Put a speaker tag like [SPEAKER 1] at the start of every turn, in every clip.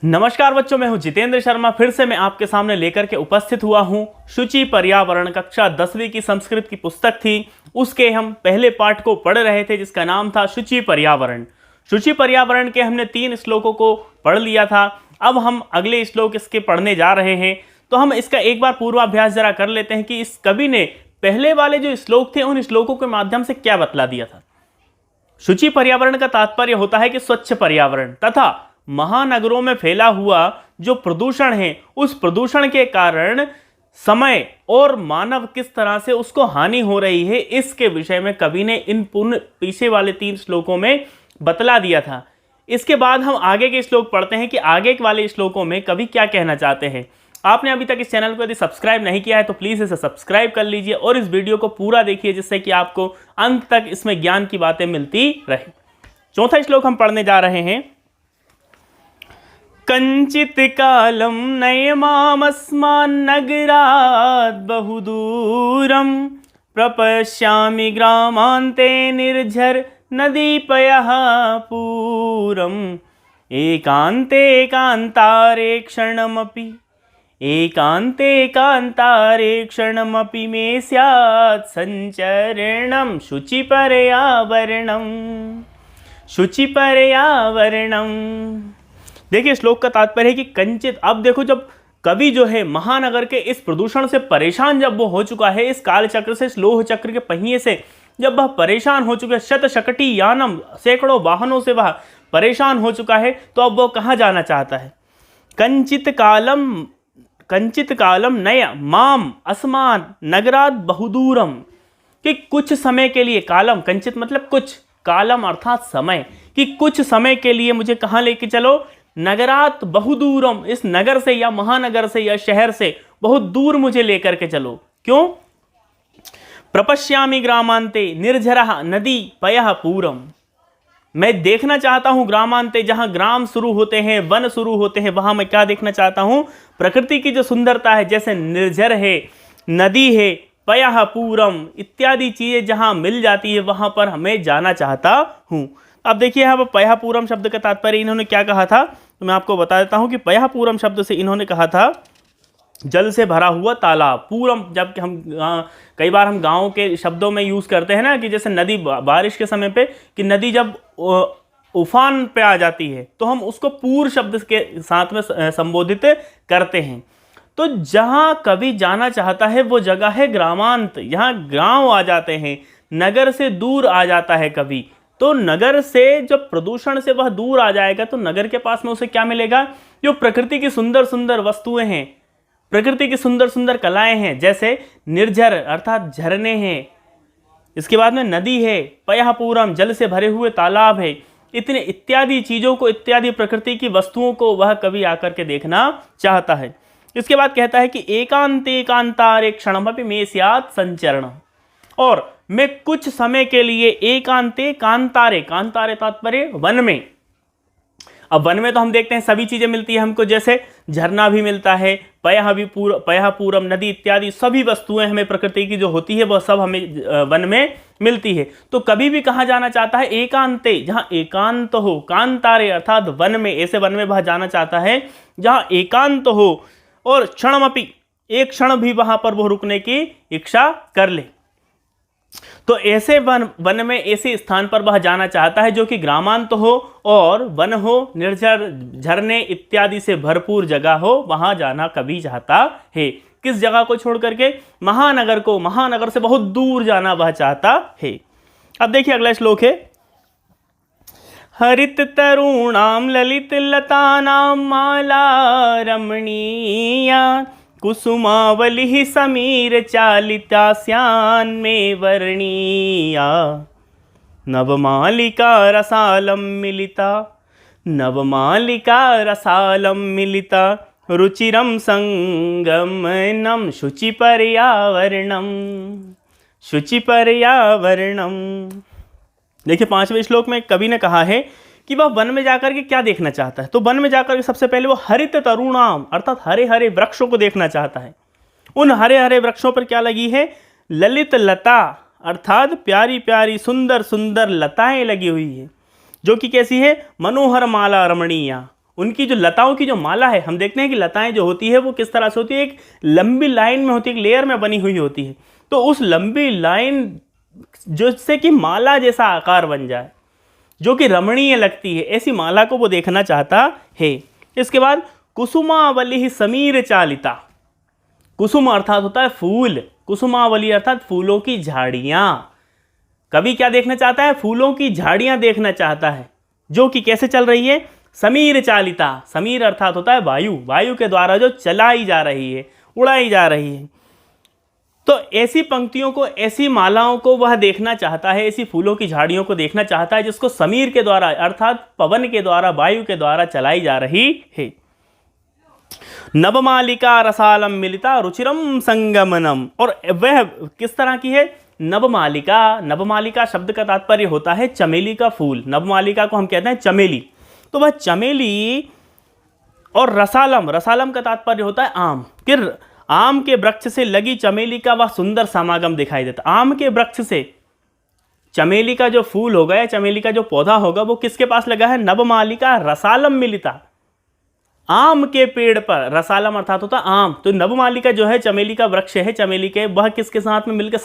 [SPEAKER 1] नमस्कार बच्चों, मैं हूं जितेंद्र शर्मा। फिर से मैं आपके सामने लेकर के उपस्थित हुआ हूं। शुचि पर्यावरण कक्षा 10वीं की संस्कृत की पुस्तक थी, उसके हम पहले पाठ को पढ़ रहे थे जिसका नाम था शुचि पर्यावरण। शुचि पर्यावरण के हमने 3 श्लोकों को पढ़ लिया था। अब हम अगले श्लोक इसके पढ़ने जा रहे हैं, तो हम इसका एक बार पूर्वाभ्यास जरा कर लेते हैं कि इस कवि ने पहले वाले जो श्लोक थे उन श्लोकों के माध्यम से क्या बतला दिया था। शुचि पर्यावरण का तात्पर्य होता है कि स्वच्छ पर्यावरण तथा महानगरों में फैला हुआ जो प्रदूषण है उस प्रदूषण के कारण समय और मानव किस तरह से उसको हानि हो रही है, इसके विषय में कवि ने इन पीछे वाले 3 श्लोकों में बतला दिया था। इसके बाद हम आगे के श्लोक पढ़ते हैं कि आगे वाले श्लोकों में कवि क्या कहना चाहते हैं। आपने अभी तक इस चैनल को यदि सब्सक्राइब नहीं किया है तो प्लीज़ इसे सब्सक्राइब कर लीजिए और इस वीडियो को पूरा देखिए, जिससे कि आपको अंत तक इसमें ज्ञान की बातें मिलती रहे। चौथा श्लोक हम पढ़ने जा रहे हैं। कंचित कालम नयमामस्मान्नगरात् बहुदूरं प्रपश्यामि ग्रामान्ते निर्झर नदीपयः पूरम् एकान्ते कान्तारे क्षणमपि मे स्यात् संचरणं शुचिपर्यावरणम्। देखिए, श्लोक का तात्पर्य है कि कंचित, अब देखो, जब कवि जो है महानगर के इस प्रदूषण से परेशान जब वो हो चुका है, इस काल चक्र से, इस लोह चक्र के पहिए से जब वह परेशान हो चुका है, शत शकटी यानम, सैकड़ों वाहनों से वह परेशान हो चुका है, तो अब वो कहाँ जाना चाहता है। कंचित कालम नय माम अस्मान नगरात बहुदूरम, कि कुछ समय के लिए, कालम कंचित मतलब कुछ, कालम अर्थात समय, कि कुछ समय के लिए मुझे कहाँ लेके चलो, नगरात बहुदूरम, इस नगर से या महानगर से या शहर से बहुत दूर मुझे लेकर के चलो। क्यों? प्रपश्यामि ग्रामांते निर्झरः नदी पयः पूरम, मैं देखना चाहता हूं ग्रामांते, जहां ग्राम शुरू होते हैं, वन शुरू होते हैं, वहां मैं क्या देखना चाहता हूं, प्रकृति की जो सुंदरता है, जैसे निर्झर है, नदी है, पयः पूरम इत्यादि चीजें जहां मिल जाती है, वहां पर हमें जाना चाहता हूं। अब देखिए यहाँ पर पयः पूरम शब्द का तात्पर्य इन्होंने क्या कहा था, तो मैं आपको बता देता हूं कि पयः पूरम शब्द से इन्होंने कहा था जल से भरा हुआ तालाब। पूरम, जब हम कई बार हम गाँव के शब्दों में यूज़ करते हैं ना, कि जैसे नदी, बारिश के समय पे, कि नदी जब उफान पे आ जाती है तो हम उसको पूर शब्द के साथ में संबोधित करते हैं। तो जहाँ कवि जाना चाहता है वो जगह है ग्रामांत, यहाँ गांव आ जाते हैं, नगर से दूर आ जाता है कवि। तो नगर से जब प्रदूषण से वह दूर आ जाएगा तो नगर के पास में उसे क्या मिलेगा, जो प्रकृति की सुंदर सुंदर वस्तुएं हैं, प्रकृति की सुंदर सुंदर कलाएं हैं, जैसे निर्झर अर्थात झरने हैं, इसके बाद में नदी है, पयः पूरम जल से भरे हुए तालाब है, इतने इत्यादि चीज़ों को, इत्यादि प्रकृति की वस्तुओं को वह कवि आकर के देखना चाहता है। इसके बाद कहता है कि एकांते कांतारे क्षणमपि मे स्यात् संचरणम्, और मैं कुछ समय के लिए एकांते कांतारे, कांतारे तात्पर्य वन में। अब वन में तो हम देखते हैं सभी चीजें मिलती है हमको, जैसे झरना भी मिलता है, पयः पूरम नदी इत्यादि सभी वस्तुएं हमें प्रकृति की जो होती है वह सब हमें वन में मिलती है। तो कभी भी कहाँ जाना चाहता है, एकांते, जहाँ एकांत हो, कांतारे अर्थात वन में, ऐसे वन में वह जाना चाहता है जहाँ एकांत हो, और क्षणमपि, एक क्षण भी वहां पर वो रुकने की इच्छा कर ले। तो ऐसे वन में, ऐसे स्थान पर वह जाना चाहता है जो कि ग्रामांत हो और वन हो, निर्झर, झरने इत्यादि से भरपूर जगह हो, वहां जाना कभी चाहता है। किस जगह को छोड़ करके? महानगर को, महानगर से बहुत दूर जाना वह चाहता है। अब देखिए अगला श्लोक है। हरित तरुणाम ललित लतानां माला रमणीया कुसुमावलिः समीर चालितास्यान्मे वर्णीया नवमालिका रसालं मिलिता रुचिरं संगमनं शुचिपर्यावरणम्। देखिए 5वें श्लोक में कवि ने कहा है कि वह वन में जाकर के क्या देखना चाहता है। तो वन में जाकर के सबसे पहले वो हरित तरुणाम अर्थात हरे हरे वृक्षों को देखना चाहता है। उन हरे हरे वृक्षों पर क्या लगी है? ललित लता अर्थात प्यारी प्यारी सुंदर सुंदर लताएं लगी हुई है, जो कि कैसी है? मनोहर माला रमणीया, उनकी जो लताओं की जो माला है, हम देखते हैं कि लताएं जो होती है वो किस तरह से होती है, एक लंबी लाइन में होती है, एक लेयर में बनी हुई होती है। तो उस लंबी लाइन जिससे कि माला जैसा आकार बन जाए, जो कि रमणीय लगती है, ऐसी माला को वो देखना चाहता है। इसके बाद कुसुमावली समीर चालिता। कुसुम अर्थात होता है फूल, कुसुमावली अर्थात फूलों की झाड़ियां। कवि क्या देखना चाहता है, फूलों की झाड़ियां देखना चाहता है, जो कि कैसे चल रही है, समीर चालिता। समीर अर्थात होता है वायु, वायु के द्वारा जो चलाई जा रही है, उड़ाई जा रही है। तो ऐसी पंक्तियों को, ऐसी मालाओं को वह देखना चाहता है, ऐसी फूलों की झाड़ियों को देखना चाहता है जिसको समीर के द्वारा अर्थात पवन के द्वारा, वायु के द्वारा चलाई जा रही है। नवमालिका रसालम मिलिता रुचिरम संगमनम। और वह किस तरह की है, नवमालिका। नवमालिका शब्द का तात्पर्य होता है चमेली का फूल। नवमालिका को हम कहते हैं चमेली। तो वह चमेली और रसालम, रसालम का तात्पर्य होता है आम। कि आम के वृक्ष से लगी चमेली का वह सुंदर समागम दिखाई देता। आम के वृक्ष से चमेली का जो फूल होगा या चमेली का जो पौधा होगा वो किसके पास लगा है, नवमालिका रसालम मिलिता। आम के पेड़ पर, रसालम अर्थात होता आम। तो नवमालिका जो है चमेली का वृक्ष है, चमेली के, वह किसके साथ में मिलकर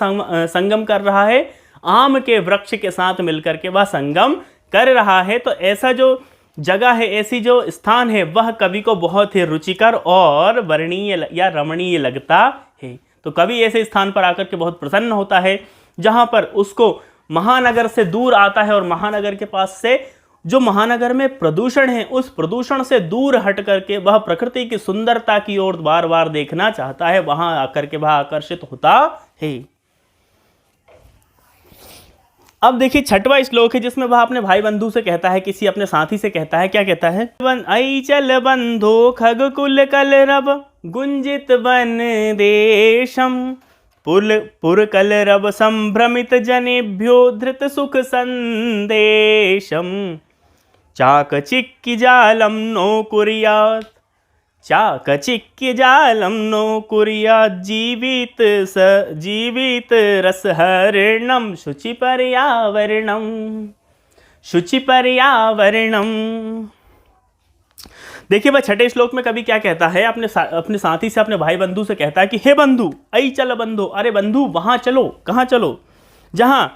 [SPEAKER 1] संगम कर रहा है, आम के वृक्ष के साथ मिलकर के वह संगम कर रहा है। तो ऐसा जो जगह है, ऐसी जो स्थान है, वह कवि को बहुत ही रुचिकर और वर्णीय या रमणीय लगता है। तो कवि ऐसे स्थान पर आकर के बहुत प्रसन्न होता है जहां पर उसको महानगर से दूर आता है और महानगर के पास से जो महानगर में प्रदूषण है, उस प्रदूषण से दूर हट करके वह प्रकृति की सुंदरता की ओर बार बार देखना चाहता है, वहां आकर के वह आकर्षित होता है। अब देखिए छठवां श्लोक है जिसमें वह अपने भाई बंधु से कहता है, किसी अपने साथी से कहता है, क्या कहता है, आई चल बंधो खगकुल कलरव गुंजित वन देशम पुर कलरव संभ्रमित जनेभ्यो धृत सुख संदेशम चाकचिक्की जालम नो कुर्यात्, चाकचिक्की जालम नो कुर्यात् जीवित रसहर्णम शुचि पर्यावरणम, शुचि पर्यावरणम। देखिए वह छठे श्लोक में कवि क्या कहता है, अपने साथी से, अपने भाई बंधु से कहता है कि हे बंधु, ऐ चल बंधु, अरे बंधु वहां चलो। कहाँ चलो, जहां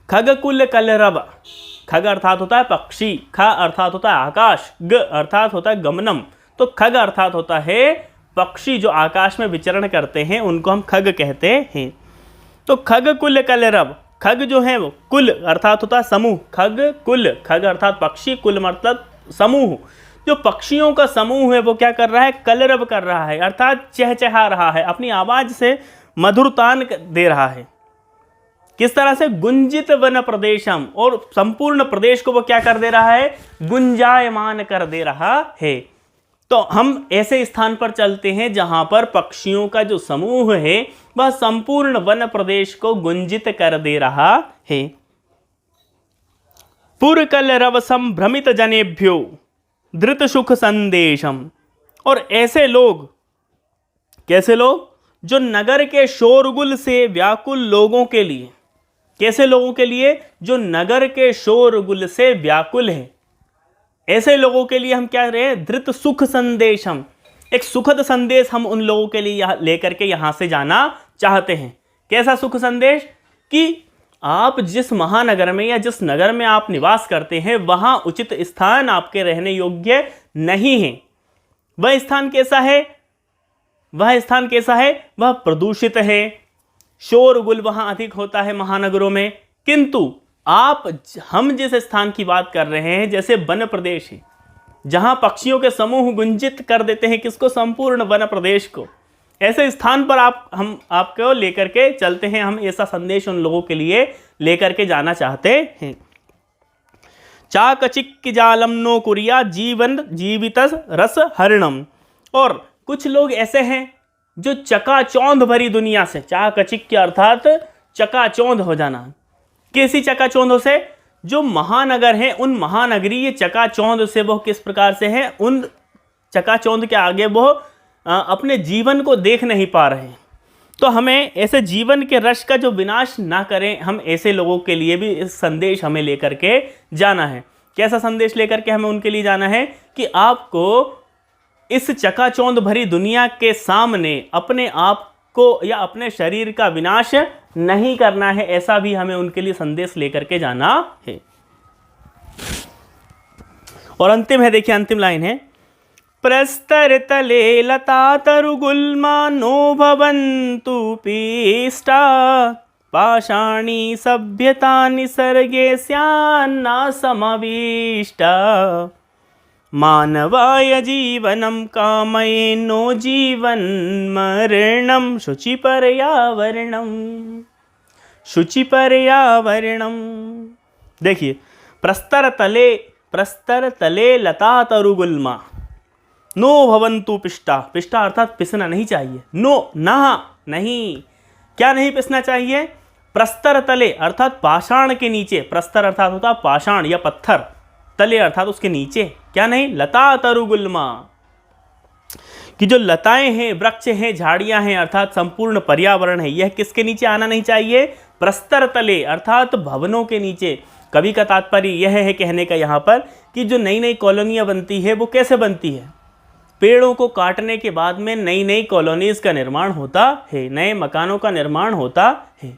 [SPEAKER 1] खगकुल कलरव, खग अर्थात होता है पक्षी, ख अर्थात होता है आकाश, ग अर्थात होता है गमनम। तो खग अर्थात होता है पक्षी जो आकाश में विचरण करते हैं, उनको हम खग कहते हैं। तो खग कुल कलरव, खग जो है वो कुल अर्थात होता है समूह, खग कुल, खग अर्थात पक्षी, कुल मतलब समूह। जो पक्षियों का समूह है वो क्या कर रहा है, कलरव कर रहा है अर्थात चहचहा रहा है, अपनी आवाज से मधुरतान दे रहा है। किस तरह से, गुंजित वन प्रदेशम, और संपूर्ण प्रदेश को वो क्या कर दे रहा है, गुंजायमान कर दे रहा है। तो हम ऐसे स्थान पर चलते हैं जहां पर पक्षियों का जो समूह है वह संपूर्ण वन प्रदेश को गुंजित कर दे रहा है। पुरकलरव संभ्रमित जनेभ्यो धृत सुख संदेशम। और ऐसे लोग, कैसे लोग, जो नगर के शोरगुल से व्याकुल लोगों के लिए, कैसे लोगों के लिए, जो नगर के शोरगुल से व्याकुल है, ऐसे लोगों के लिए हम क्या रहे हैं, धृत सुख संदेशम, एक सुखद संदेश हम उन लोगों के लिए लेकर के यहां से जाना चाहते हैं। कैसा सुख संदेश, कि आप जिस महानगर में या जिस नगर में आप निवास करते हैं वहां उचित स्थान आपके रहने योग्य नहीं है। वह स्थान कैसा है, वह स्थान कैसा है, वह प्रदूषित है, शोरगुल वहां अधिक होता है महानगरों में। किंतु हम जिस स्थान की बात कर रहे हैं, जैसे वन प्रदेश है जहां पक्षियों के समूह गुंजित कर देते हैं किसको, संपूर्ण वन प्रदेश को, ऐसे स्थान पर हम आपको लेकर के चलते हैं। हम ऐसा संदेश उन लोगों के लिए लेकर के जाना चाहते हैं। चाकचिक्की जालम नो कुरिया जीवित रस हरणम। और कुछ लोग ऐसे हैं जो चकाचौंध भरी दुनिया से, चाकचिक्की अर्थात चकाचौंध हो जाना, कैसी चकाचौंध से, जो महानगर हैं उन महानगरीय चकाचौंध से वो किस प्रकार से हैं, उन चकाचौंध के आगे वो अपने जीवन को देख नहीं पा रहे हैं। तो हमें ऐसे जीवन के रस का जो विनाश ना करें, हम ऐसे लोगों के लिए भी इस संदेश हमें लेकर के जाना है। कैसा संदेश लेकर के हमें उनके लिए जाना है कि आपको इस चकाचौंध भरी दुनिया के सामने अपने आप को या अपने शरीर का विनाश नहीं करना है, ऐसा भी हमें उनके लिए संदेश लेकर के जाना है। और अंतिम है, देखिए अंतिम लाइन है, प्रस्तर तले लता तरुगुल्मा नो भवन्तु पीष्टा पाषाणी सभ्यता निसर्गे स्यान्ना समाविष्टा मानवाय जीवनं कामयेनो जीवन मरणं शुचि पर्यावरणम। देखिए, प्रस्तर तले लता तरुगुल्मा नो भवन्तु पिष्टा, पिष्टा अर्थात पिसना नहीं चाहिए, नो ना नहीं, क्या नहीं पिसना चाहिए, प्रस्तर तले अर्थात पाषाण के नीचे, प्रस्तर अर्थात होता पाषाण या पत्थर, तले अर्थात उसके नीचे, क्या नहीं, लता तरुगुल्मा, कि जो लताएं हैं, वृक्ष हैं, झाड़ियां हैं, अर्थात संपूर्ण पर्यावरण है, यह किसके नीचे आना नहीं चाहिए, प्रस्तर तले अर्थात भवनों के नीचे। कवि का तात्पर्य यह है कहने का यहाँ पर कि जो नई नई कॉलोनियाँ बनती है वो कैसे बनती है, पेड़ों को काटने के बाद में नई नई कॉलोनीज का निर्माण होता है, नए मकानों का निर्माण होता है।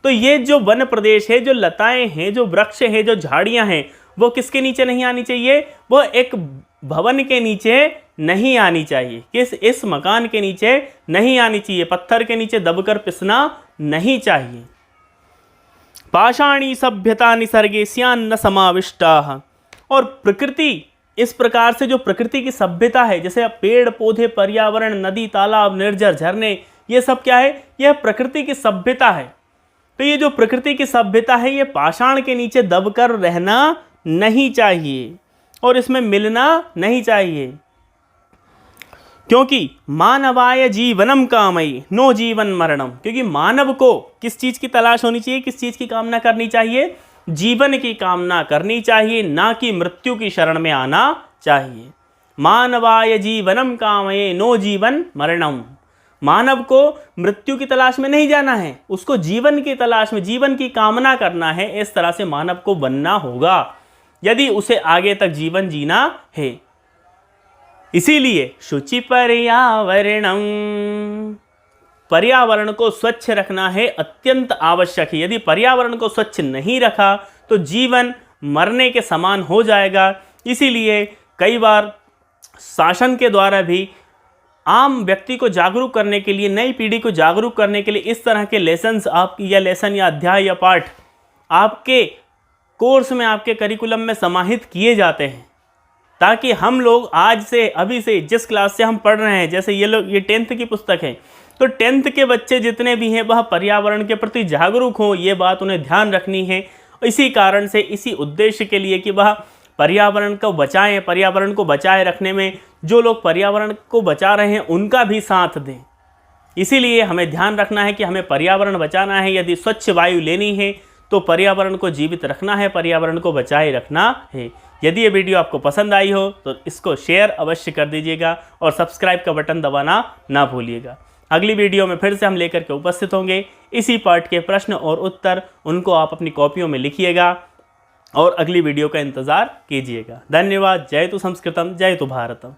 [SPEAKER 1] तो ये जो वन प्रदेश है, जो लताएं हैं, जो वृक्ष हैं, जो झाड़ियां हैं, वो किसके नीचे नहीं आनी चाहिए, वो एक भवन के नीचे नहीं आनी चाहिए, इस मकान के नीचे नहीं आनी चाहिए, पत्थर के नीचे दबकर पिसना नहीं चाहिए। पाषाणी सभ्यता निसर्गे स्यान्न समाविष्टा, और प्रकृति, इस प्रकार से जो प्रकृति की सभ्यता है, जैसे पेड़ पौधे, पर्यावरण, नदी, तालाब, निर्जर, झरने, ये सब क्या है, यह प्रकृति की सभ्यता है। तो ये जो प्रकृति की सभ्यता है, ये पाषाण के नीचे दबकर रहना नहीं चाहिए और इसमें मिलना नहीं चाहिए, क्योंकि मानवाय जीवनम कामयि नो जीवन मरणम, क्योंकि मानव को किस चीज की तलाश होनी चाहिए, किस चीज की कामना करनी चाहिए, जीवन की कामना करनी चाहिए, ना कि मृत्यु की शरण में आना चाहिए। मानवाय जीवनम कामये नो जीवन मरणम, मानव को मृत्यु की तलाश में नहीं जाना है, उसको जीवन की तलाश में, जीवन की कामना करना है। इस तरह से मानव को बनना होगा यदि उसे आगे तक जीवन जीना है। इसीलिए शुचि पर्यावरणम, पर्यावरण को स्वच्छ रखना है अत्यंत आवश्यक है। यदि पर्यावरण को स्वच्छ नहीं रखा तो जीवन मरने के समान हो जाएगा। इसीलिए कई बार शासन के द्वारा भी आम व्यक्ति को जागरूक करने के लिए, नई पीढ़ी को जागरूक करने के लिए इस तरह के लेसन्स या लेसन या अध्याय या पाठ आपके कोर्स में, आपके करिकुलम में समाहित किए जाते हैं, ताकि हम लोग आज से, अभी से, जिस क्लास से हम पढ़ रहे हैं, जैसे ये 10th की पुस्तक है, तो 10th के बच्चे जितने भी हैं वह पर्यावरण के प्रति जागरूक हों, ये बात उन्हें ध्यान रखनी है। इसी कारण से, इसी उद्देश्य के लिए कि वह पर्यावरण को बचाएं, पर्यावरण को बचाए रखने में जो लोग पर्यावरण को बचा रहे हैं उनका भी साथ दें। इसीलिए हमें ध्यान रखना है कि हमें पर्यावरण बचाना है। यदि स्वच्छ वायु लेनी है तो पर्यावरण को जीवित रखना है, पर्यावरण को बचाए रखना है। यदि ये वीडियो आपको पसंद आई हो तो इसको शेयर अवश्य कर दीजिएगा और सब्सक्राइब का बटन दबाना ना भूलिएगा। अगली वीडियो में फिर से हम लेकर के उपस्थित होंगे इसी पार्ट के प्रश्न और उत्तर, उनको आप अपनी कॉपियों में लिखिएगा और अगली वीडियो का इंतज़ार कीजिएगा। धन्यवाद। जय तु संस्कृतम, जय तु भारतम।